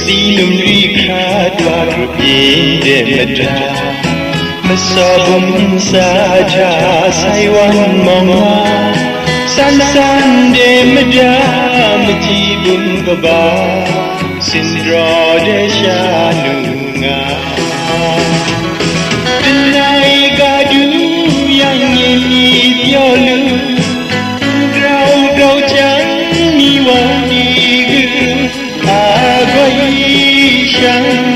စီလုံးရိခါတွားရပြင်းတဲ့မတရာမစောဘုံစားချဆိုင်ဝမ်းမောင်မာစန်းစန်းတဲ့မတရာမကြည့်ဘုံကပါစင်ရောတဲ့ရှာနူငါတနိုင်ကဒူရရင်ဒီပြောလူကောချမ်းမိဝဒီအာဂွိရှမ်း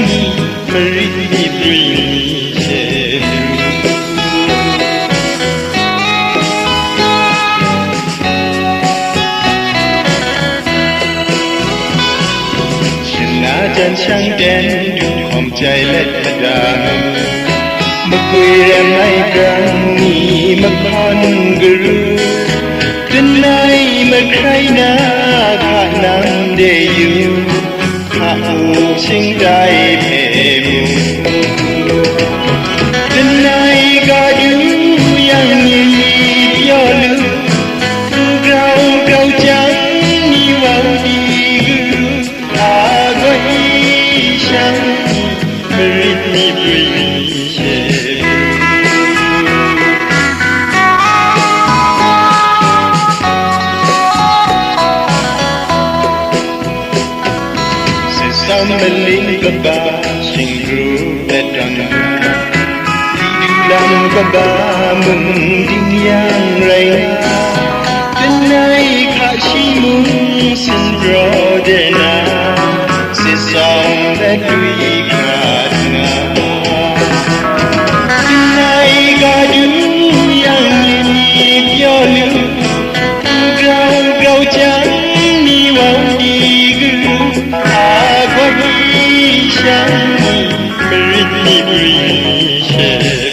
မရိတိပြင်းရှေရှင်နာချမ်းချမ်းတဲ့ဒုခုံကြိုင်လက်တာမကွေရမိုက်ကံနီမခွန်ဂရုတနိုင်မခိုင်နာခနန်းတဲ့ယူခါချင်းတိုင်းပေမှုတနိုင်ကဒူရန်ရင်ပြောလူကောချမ်းနီဝဒီအာဂွိရှမ်းမရိတိပြင်းရှေမလင်းကပါရှင်ဂရုတဲ့တန်ဒီလမ်းကပါမုန်ဒီယံရိုင်းတနိုင်ခါရှိမှုစင်ရောတဲ့နာစစ်ဆောင်တဲ့တွေ့ခါနာတနိုင်ကဒူယံနီပြောလူကောချမ်းနီဝဒီကူအာဂွိရှမ်းမရိတိပြင်းရှေ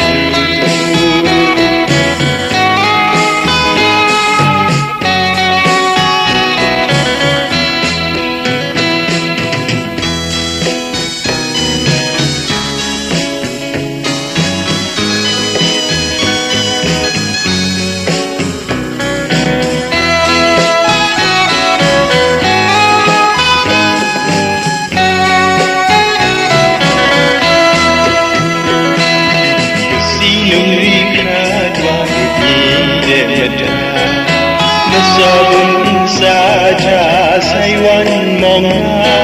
စောဘုံစားချဆိုင်ဝမ်းမောင်မာ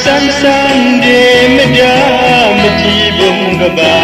စန်းစန်းတဲ့မတရာမကြည့်ဘုံကပါ